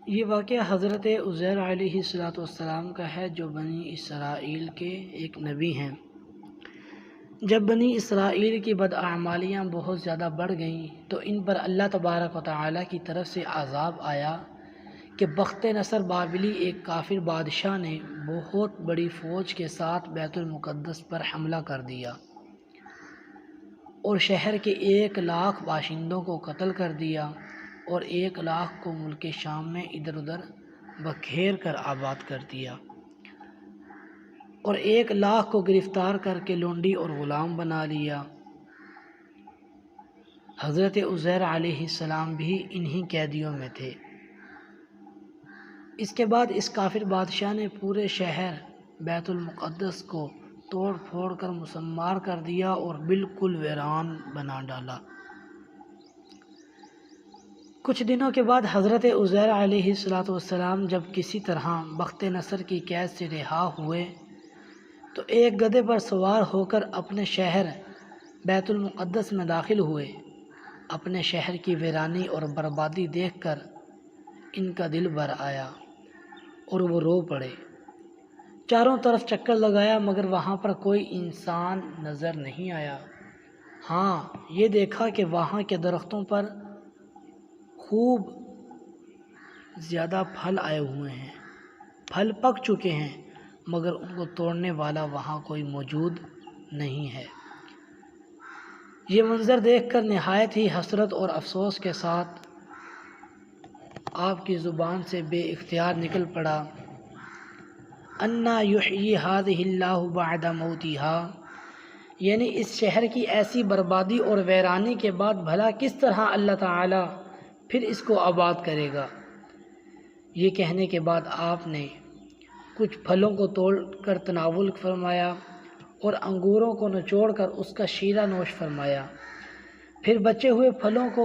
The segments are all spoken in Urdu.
یہ واقعہ حضرت عزیر علیہ السلام کا ہے، جو بنی اسرائیل کے ایک نبی ہیں۔ جب بنی اسرائیل کی بداعمالیاں بہت زیادہ بڑھ گئیں تو ان پر اللہ تبارک و تعالیٰ کی طرف سے عذاب آیا کہ بخت نصر بابلی ایک کافر بادشاہ نے بہت بڑی فوج کے ساتھ بیت المقدس پر حملہ کر دیا اور شہر کے 1,00,000 باشندوں کو قتل کر دیا اور 1,00,000 کو ملک شام میں ادھر ادھر بکھیر کر آباد کر دیا اور 1,00,000 کو گرفتار کر کے لونڈی اور غلام بنا لیا۔ حضرت عزیر علیہ السلام بھی انہی قیدیوں میں تھے۔ اس کے بعد اس کافر بادشاہ نے پورے شہر بیت المقدس کو توڑ پھوڑ کر مسمار کر دیا اور بالکل ویران بنا ڈالا۔ کچھ دنوں کے بعد حضرت عزیر علیہ السلام جب کسی طرح بخت نصر کی قید سے رہا ہوئے تو ایک گدھے پر سوار ہو کر اپنے شہر بیت المقدس میں داخل ہوئے۔ اپنے شہر کی ویرانی اور بربادی دیکھ کر ان کا دل بھر آیا اور وہ رو پڑے۔ چاروں طرف چکر لگایا مگر وہاں پر کوئی انسان نظر نہیں آیا۔ ہاں، یہ دیکھا کہ وہاں کے درختوں پر خوب زیادہ پھل آئے ہوئے ہیں، پھل پک چکے ہیں، مگر ان کو توڑنے والا وہاں کوئی موجود نہیں ہے۔ یہ منظر دیکھ کر نہایت ہی حسرت اور افسوس کے ساتھ آپ کی زبان سے بے اختیار نکل پڑا، اَنَّىٰ يُحْيِي هَٰذِهِ اللَّهُ بَعْدَ مَوْتِهَا، یعنی اس شہر کی ایسی بربادی اور ویرانی کے بعد بھلا کس طرح اللہ تعالیٰ پھر اس کو آباد کرے گا۔ یہ کہنے کے بعد آپ نے کچھ پھلوں کو توڑ کر تناول فرمایا اور انگوروں کو نچوڑ کر اس کا شیرہ نوش فرمایا۔ پھر بچے ہوئے پھلوں کو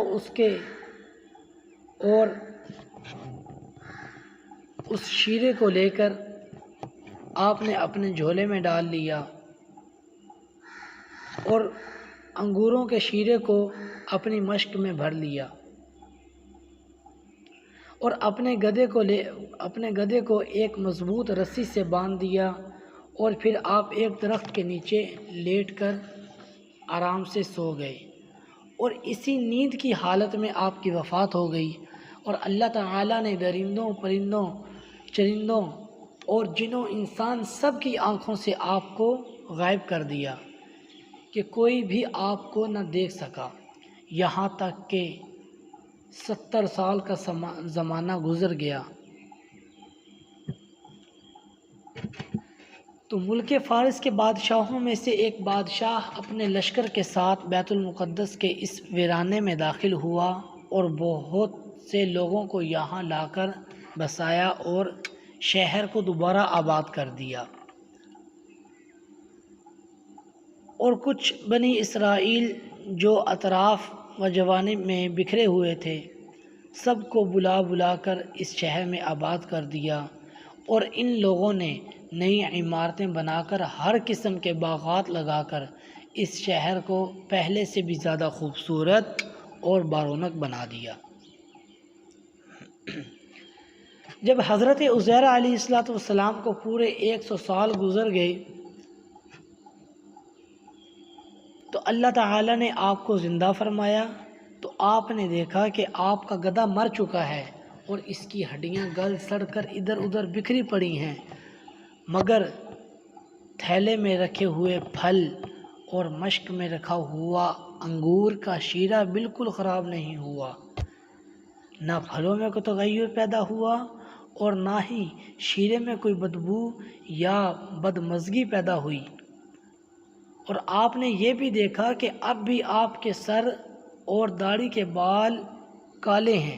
اس شیرے کو لے کر آپ نے اپنے جھولے میں ڈال لیا اور انگوروں کے شیرے کو اپنی مشک میں بھر لیا اور اپنے گدھے کو ایک مضبوط رسی سے باندھ دیا اور پھر آپ ایک درخت کے نیچے لیٹ کر آرام سے سو گئے اور اسی نیند کی حالت میں آپ کی وفات ہو گئی۔ اور اللہ تعالیٰ نے درندوں، پرندوں، چرندوں اور جنوں انسان سب کی آنکھوں سے آپ کو غائب کر دیا کہ کوئی بھی آپ کو نہ دیکھ سکا، یہاں تک کہ 70 سال کا زمانہ گزر گیا تو ملک فارس کے بادشاہوں میں سے ایک بادشاہ اپنے لشکر کے ساتھ بیت المقدس کے اس ویرانے میں داخل ہوا اور بہت سے لوگوں کو یہاں لا کر بسایا اور شہر کو دوبارہ آباد کر دیا، اور کچھ بنی اسرائیل جو اطراف و جوانب میں بکھرے ہوئے تھے سب کو بلا بلا کر اس شہر میں آباد کر دیا، اور ان لوگوں نے نئی عمارتیں بنا کر ہر قسم کے باغات لگا کر اس شہر کو پہلے سے بھی زیادہ خوبصورت اور بارونق بنا دیا۔ جب حضرت عزیر علیہ السلام کو پورے 100 سال گزر گئے تو اللہ تعالیٰ نے آپ کو زندہ فرمایا تو آپ نے دیکھا کہ آپ کا گدھا مر چکا ہے اور اس کی ہڈیاں گل سڑ کر ادھر ادھر بکھری پڑی ہیں، مگر تھیلے میں رکھے ہوئے پھل اور مشک میں رکھا ہوا انگور کا شیرہ بالکل خراب نہیں ہوا، نہ پھلوں میں کوئی تغیر پیدا ہوا اور نہ ہی شیرے میں کوئی بدبو یا بدمزگی پیدا ہوئی۔ اور آپ نے یہ بھی دیکھا کہ اب بھی آپ کے سر اور داڑھی کے بال کالے ہیں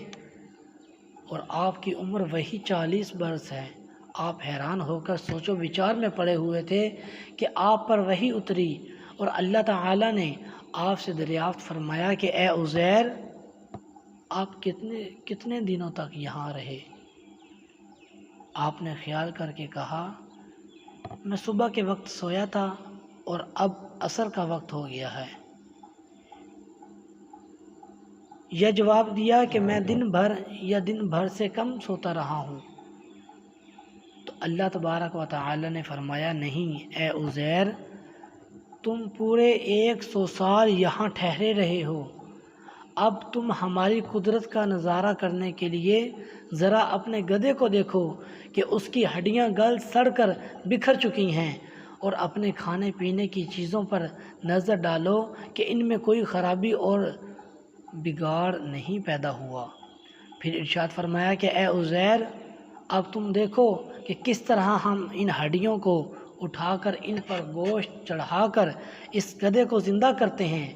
اور آپ کی عمر وہی 40 برس ہے۔ آپ حیران ہو کر سوچ و بچار میں پڑے ہوئے تھے کہ آپ پر وحی اتری اور اللہ تعالیٰ نے آپ سے دریافت فرمایا کہ اے عزیر، آپ کتنے دنوں تک یہاں رہے؟ آپ نے خیال کر کے کہا، میں صبح کے وقت سویا تھا، اور اب عصر کا وقت ہو گیا ہے۔ یہ جواب دیا کہ میں دن بھر یا دن بھر سے کم سوتا رہا ہوں۔ تو اللہ تبارک و تعالی نے فرمایا نہیں اے عزیر، تم پورے 100 سال یہاں ٹھہرے رہے ہو، اب تم ہماری قدرت کا نظارہ کرنے کے لیے ذرا اپنے گدھے کو دیکھو کہ اس کی ہڈیاں گل سڑ کر بکھر چکی ہیں، اور اپنے کھانے پینے کی چیزوں پر نظر ڈالو کہ ان میں کوئی خرابی اور بگاڑ نہیں پیدا ہوا۔ پھر ارشاد فرمایا کہ اے عزیر، اب تم دیکھو کہ کس طرح ہم ان ہڈیوں کو اٹھا کر ان پر گوشت چڑھا کر اس گدھے کو زندہ کرتے ہیں۔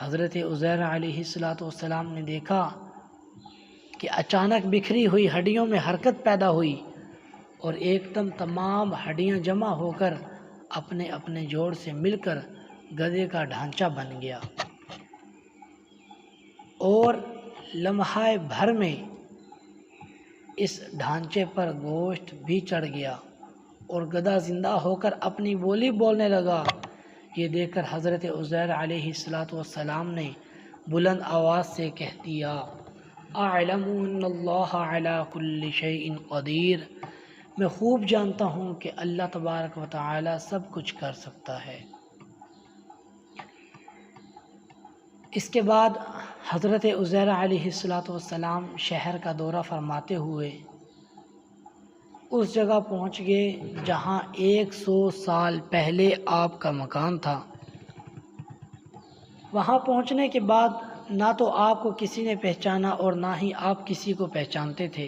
حضرت عزیر علیہ السلام نے دیکھا کہ اچانک بکھری ہوئی ہڈیوں میں حرکت پیدا ہوئی اور ایک دم تمام ہڈیاں جمع ہو کر اپنے اپنے جوڑ سے مل کر گدھے کا ڈھانچہ بن گیا، اور لمحہ بھر میں اس ڈھانچے پر گوشت بھی چڑھ گیا اور گدھا زندہ ہو کر اپنی بولی بولنے لگا۔ یہ دیکھ کر حضرت عزیر علیہ السلام نے بلند آواز سے کہہ دیا اعلم ان اللہ علی کل شیء قدیر، میں خوب جانتا ہوں کہ اللہ تبارک و تعالی سب کچھ کر سکتا ہے۔ اس کے بعد حضرت عزیر علیہ السلام شہر کا دورہ فرماتے ہوئے اس جگہ پہنچ گئے جہاں 100 سال پہلے آپ کا مکان تھا۔ وہاں پہنچنے کے بعد نہ تو آپ کو کسی نے پہچانا اور نہ ہی آپ کسی کو پہچانتے تھے۔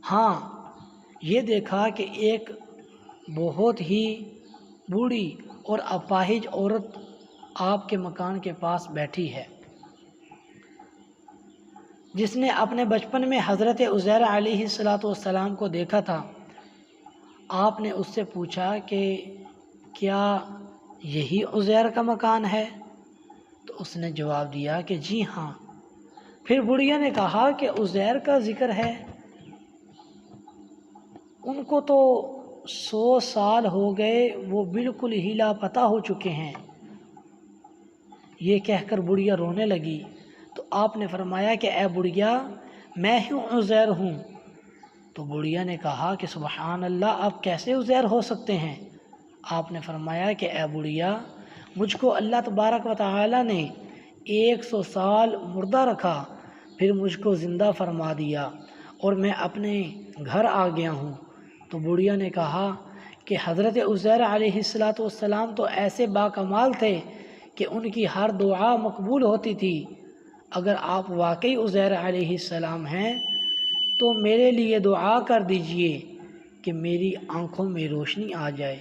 ہاں، یہ دیکھا کہ ایک بہت ہی بوڑھی اور اپاہج عورت آپ کے مکان کے پاس بیٹھی ہے، جس نے اپنے بچپن میں حضرت عزیر علیہ السلام کو دیکھا تھا۔ آپ نے اس سے پوچھا کہ کیا یہی عزیر کا مکان ہے؟ تو اس نے جواب دیا کہ جی ہاں۔ پھر بڑھیا نے کہا کہ عزیر کا ذکر ہے، ان کو تو 100 سال ہو گئے، وہ بالکل ہی لاپتہ ہو چکے ہیں۔ یہ کہہ کر بڑھیا رونے لگی تو آپ نے فرمایا کہ اے بڑھیا، میں ہی عزیر ہوں۔ تو بڑھیا نے کہا کہ سبحان اللہ، آپ کیسے عزیر ہو سکتے ہیں؟ آپ نے فرمایا کہ اے بڑھیا، مجھ کو اللہ تبارک و تعالی نے 100 سال مردہ رکھا، پھر مجھ کو زندہ فرما دیا اور میں اپنے گھر آ گیا ہوں۔ تو بڑھیا نے کہا کہ حضرت عزیر علیہ السلام تو ایسے باکمال تھے کہ ان کی ہر دعا مقبول ہوتی تھی۔ اگر آپ واقعی عزیر علیہ السلام ہیں تو میرے لیے دعا کر دیجئے کہ میری آنکھوں میں روشنی آ جائے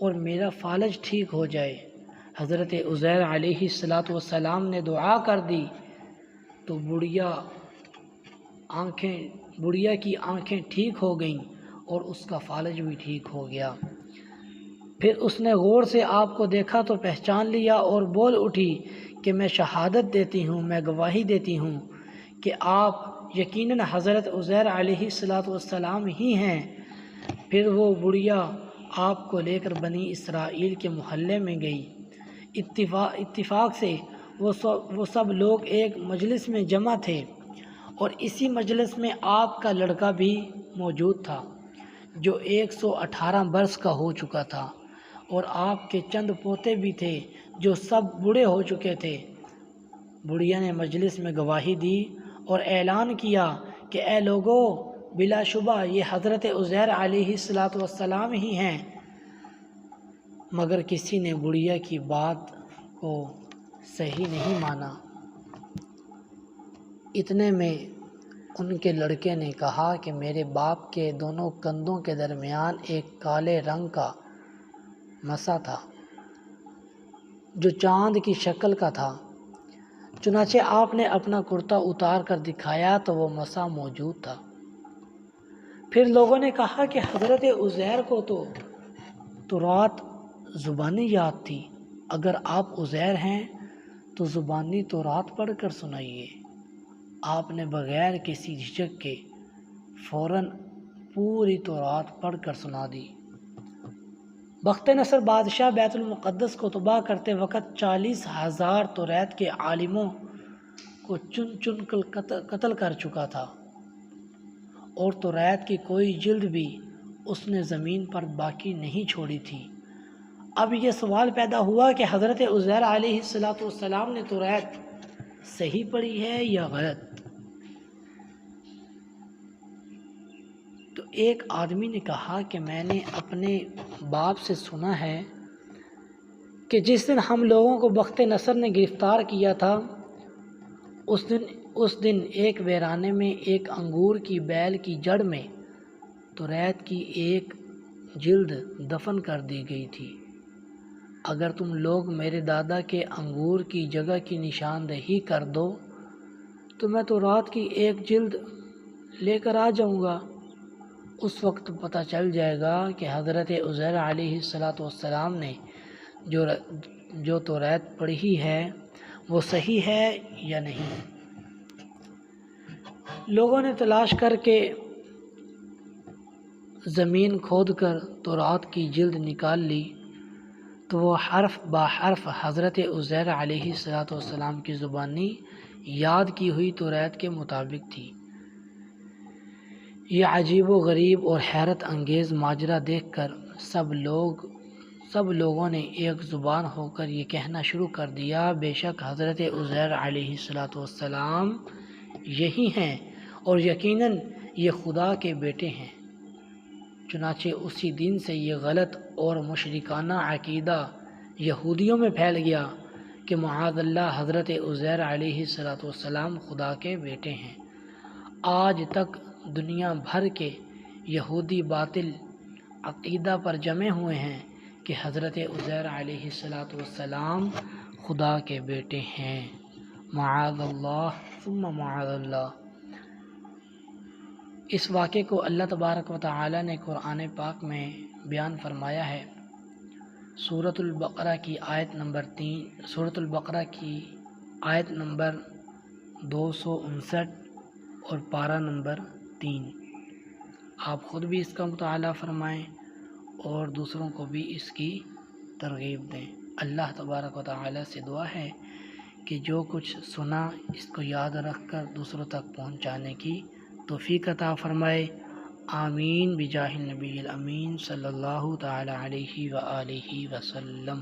اور میرا فالج ٹھیک ہو جائے۔ حضرت عزیر علیہ السلام نے دعا کر دی تو بڑھیا کی آنکھیں ٹھیک ہو گئیں اور اس کا فالج بھی ٹھیک ہو گیا۔ پھر اس نے غور سے آپ کو دیکھا تو پہچان لیا اور بول اٹھی کہ میں شہادت دیتی ہوں، میں گواہی دیتی ہوں کہ آپ یقیناً حضرت عزیر علیہ السلام ہی ہیں۔ پھر وہ بڑھیا آپ کو لے کر بنی اسرائیل کے محلے میں گئی۔ اتفاق سے وہ سب لوگ ایک مجلس میں جمع تھے اور اسی مجلس میں آپ کا لڑکا بھی موجود تھا جو 118 برس کا ہو چکا تھا، اور آپ کے چند پوتے بھی تھے جو سب بوڑھے ہو چکے تھے۔ بڑھیا نے مجلس میں گواہی دی اور اعلان کیا کہ اے لوگو، بلا شبہ یہ حضرت عزیر علیہ السلام ہی ہیں۔ مگر کسی نے بڑھیا کی بات کو صحیح نہیں مانا۔ اتنے میں ان کے لڑکے نے کہا کہ میرے باپ کے دونوں کندھوں کے درمیان ایک کالے رنگ کا مسا تھا جو چاند کی شکل کا تھا۔ چنانچہ آپ نے اپنا کرتا اتار کر دکھایا تو وہ مسا موجود تھا۔ پھر لوگوں نے کہا کہ حضرت عزیر کو تو رات زبانی یاد تھی، اگر آپ عزیر ہیں تو زبانی تو رات پڑھ کر سنائیے۔ آپ نے بغیر کسی جھجک کے فوراً پوری تورات پڑھ کر سنا دی۔ بخت نصر بادشاہ بیت المقدس کو تباہ کرتے وقت 40,000 توریت کے عالموں کو چن چن کر قتل کر چکا تھا، اور توریت کی کوئی جلد بھی اس نے زمین پر باقی نہیں چھوڑی تھی۔ اب یہ سوال پیدا ہوا کہ حضرت عزیر علیہ السلام نے توریت صحیح پڑھی ہے یا غلط؟ تو ایک آدمی نے کہا کہ میں نے اپنے باپ سے سنا ہے کہ جس دن ہم لوگوں کو بخت نصر نے گرفتار کیا تھا، اس دن ایک ویرانے میں ایک انگور کی بیل کی جڑ میں توریت کی ایک جلد دفن کر دی گئی تھی۔ اگر تم لوگ میرے دادا کے انگور کی جگہ کی نشاندہی کر دو تو میں توریت کی ایک جلد لے کر آ جاؤں گا۔ اس وقت پتہ چل جائے گا کہ حضرت عزیر علیہ السلام نے جو توریت پڑھی ہے وہ صحیح ہے یا نہیں۔ لوگوں نے تلاش کر کے زمین کھود کر توریت کی جلد نکال لی تو وہ حرف با حرف حضرت عزیر علیہ السلام کی زبانی یاد کی ہوئی توریت کے مطابق تھی۔ یہ عجیب و غریب اور حیرت انگیز ماجرا دیکھ کر سب لوگوں نے ایک زبان ہو کر یہ کہنا شروع کر دیا، بے شک حضرت عزیر علیہ السلام یہی ہیں اور یقیناً یہ خدا کے بیٹے ہیں۔ چنانچہ اسی دن سے یہ غلط اور مشرکانہ عقیدہ یہودیوں میں پھیل گیا کہ معاذ اللہ حضرت عزیر علیہ السلام خدا کے بیٹے ہیں۔ آج تک دنیا بھر کے یہودی باطل عقیدہ پر جمے ہوئے ہیں کہ حضرت عزیر علیہ السلام خدا کے بیٹے ہیں، معاذ اللہ ثم معاذ اللہ۔ اس واقعے کو اللہ تبارک و تعالی نے قرآن پاک میں بیان فرمایا ہے۔ سورۃ البقرہ کی آیت نمبر 259 اور پارہ نمبر 3۔ آپ خود بھی اس کا مطالعہ فرمائیں اور دوسروں کو بھی اس کی ترغیب دیں۔ اللہ تبارک و تعالی سے دعا ہے کہ جو کچھ سنا اس کو یاد رکھ کر دوسروں تک پہنچانے کی توفیق عطا فرمائے۔ آمین بجاہ النبی الامین صلی اللہ تعالی علیہ وآلہ وسلم۔